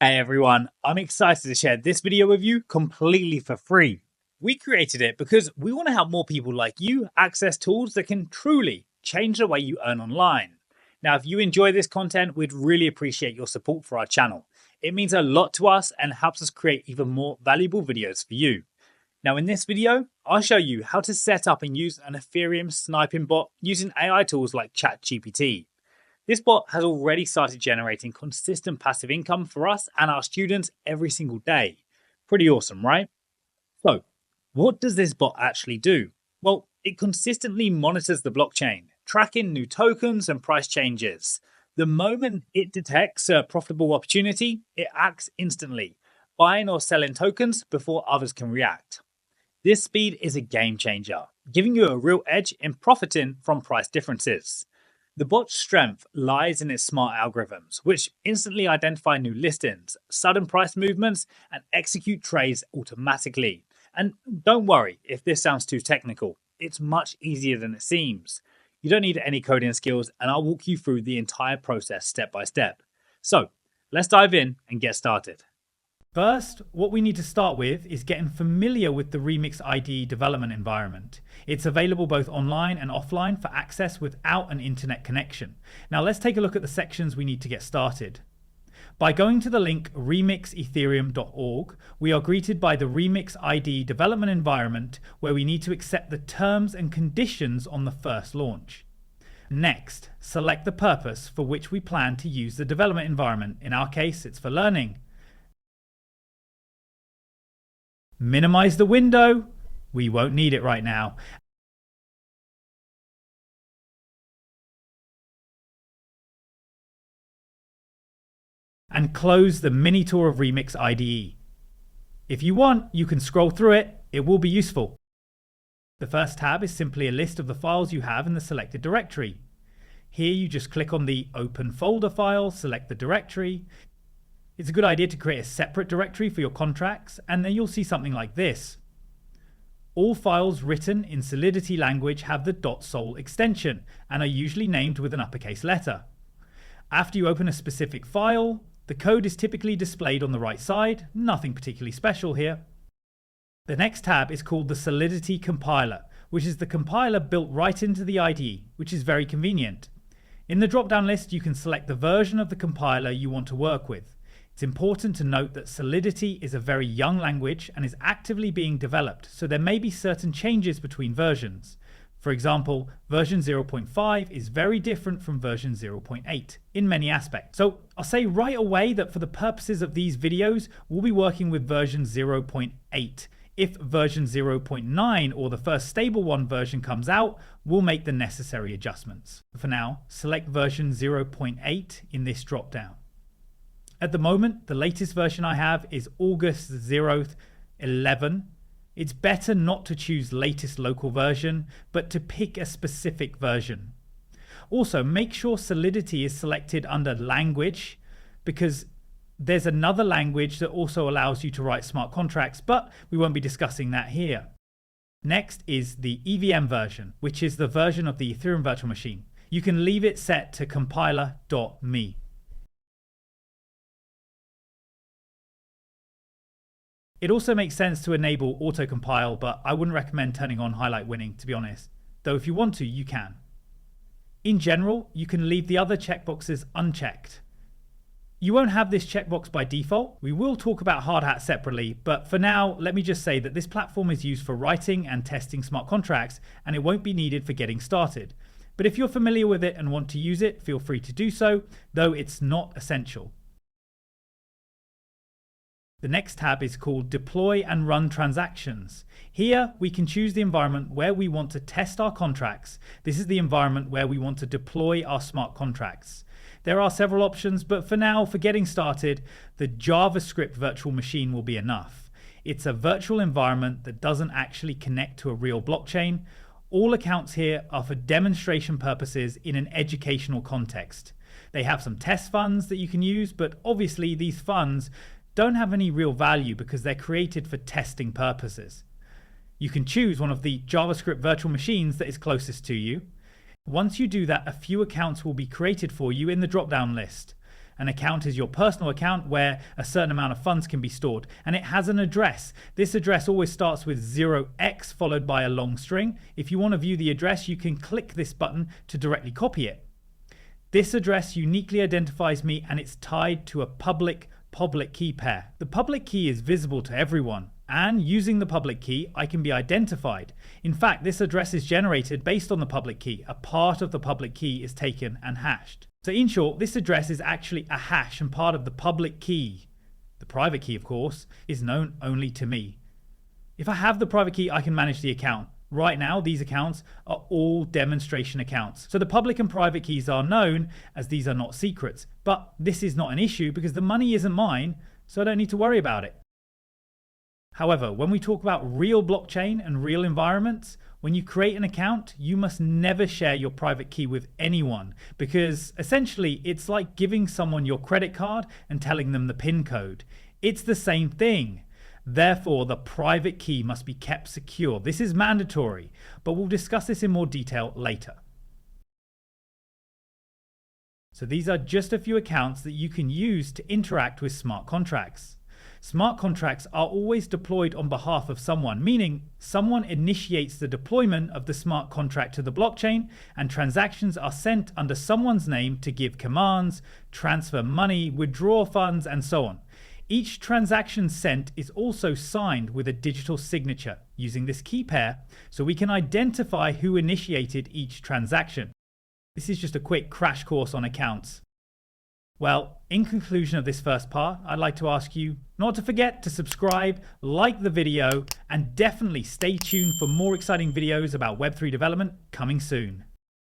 Hey everyone, I'm excited to share this video with you completely for free. We created it because we want to help more people like you access tools that can truly change the way you earn online. Now, if you enjoy this content, we'd really appreciate your support for our channel. It means a lot to us and helps us create even more valuable videos for you. Now, in this video, I'll show you how to set up and use an Ethereum sniping bot using AI tools like ChatGPT. This bot has already started generating consistent passive income for us and our students every single day. Pretty awesome, right? So, what does this bot actually do? Well, it consistently monitors the blockchain, tracking new tokens and price changes. The moment it detects a profitable opportunity, it acts instantly, buying or selling tokens before others can react. This speed is a game changer, giving you a real edge in profiting from price differences. The bot's strength lies in its smart algorithms, which instantly identify new listings, sudden price movements, and execute trades automatically. And don't worry if this sounds too technical, it's much easier than it seems. You don't need any coding skills, and I'll walk you through the entire process step by step. So, let's dive in and get started. First, what we need to start with is getting familiar with the Remix IDE development environment. It's available both online and offline for access without an internet connection. Now let's take a look at the sections we need to get started. By going to the link remixethereum.org, we are greeted by the Remix IDE development environment where we need to accept the terms and conditions on the first launch. Next, select the purpose for which we plan to use the development environment. In our case, it's for learning. Minimize the window. We won't need it right now. And close the mini tour of Remix IDE. If you want, you can scroll through it. It will be useful. The first tab is simply a list of the files you have in the selected directory. Here you just click on the Open Folder file, select the directory. It's a good idea to create a separate directory for your contracts, and then you'll see something like this. All files written in Solidity language have the .sol extension and are usually named with an uppercase letter. After you open a specific file, the code is typically displayed on the right side, nothing particularly special here. The next tab is called the Solidity compiler, which is the compiler built right into the IDE, which is very convenient. In the drop-down list, you can select the version of the compiler you want to work with. It's important to note that Solidity is a very young language and is actively being developed, so there may be certain changes between versions. For example, version 0.5 is very different from version 0.8 in many aspects. So I'll say right away that for the purposes of these videos, we'll be working with version 0.8. If version 0.9 or the first stable one version comes out, we'll make the necessary adjustments. For now, select version 0.8 in this drop-down. At the moment, the latest version I have is August 0th, 11. It's better not to choose latest local version, but to pick a specific version. Also, make sure Solidity is selected under language, because there's another language that also allows you to write smart contracts, but we won't be discussing that here. Next is the EVM version, which is the version of the Ethereum virtual machine. You can leave it set to compiler.me. It also makes sense to enable autocompile, but I wouldn't recommend turning on highlight winning, to be honest, though if you want to, you can. In general, you can leave the other checkboxes unchecked. You won't have this checkbox by default. We will talk about hard hat separately, but for now, let me just say that this platform is used for writing and testing smart contracts, and it won't be needed for getting started. But if you're familiar with it and want to use it, feel free to do so, though it's not essential. The next tab is called Deploy and Run Transactions. Here we can choose the environment where we want to test our contracts. This is the environment where we want to deploy our smart contracts. There are several options, but for now, for getting started, the JavaScript virtual machine will be enough. It's a virtual environment that doesn't actually connect to a real blockchain. All accounts here are for demonstration purposes in an educational context. They have some test funds that you can use, but obviously these funds don't have any real value because they're created for testing purposes. You can choose one of the JavaScript virtual machines that is closest to you. Once you do that, a few accounts will be created for you in the drop-down list. An account is your personal account where a certain amount of funds can be stored, and it has an address. This address always starts with 0x followed by a long string. If you want to view the address, you can click this button to directly copy it. This address uniquely identifies me, and it's tied to a public key pair. The public key is visible to everyone, and using the public key, I can be identified. In fact, this address is generated based on the public key. A part of the public key is taken and hashed. So in short, this address is actually a hash and part of the public key. The private key, of course, is known only to me. If I have the private key, I can manage the account. Right now, these accounts are all demonstration accounts. So the public and private keys are known as these are not secrets. But this is not an issue because the money isn't mine, so I don't need to worry about it. However, when we talk about real blockchain and real environments, when you create an account, you must never share your private key with anyone because essentially it's like giving someone your credit card and telling them the PIN code. It's the same thing. Therefore, the private key must be kept secure. This is mandatory, but we'll discuss this in more detail later. So these are just a few accounts that you can use to interact with smart contracts. Smart contracts are always deployed on behalf of someone, meaning someone initiates the deployment of the smart contract to the blockchain, and transactions are sent under someone's name to give commands, transfer money, withdraw funds, and so on. Each transaction sent is also signed with a digital signature using this key pair, so we can identify who initiated each transaction. This is just a quick crash course on accounts. Well, in conclusion of this first part, I'd like to ask you not to forget to subscribe, like the video, and definitely stay tuned for more exciting videos about Web3 development coming soon.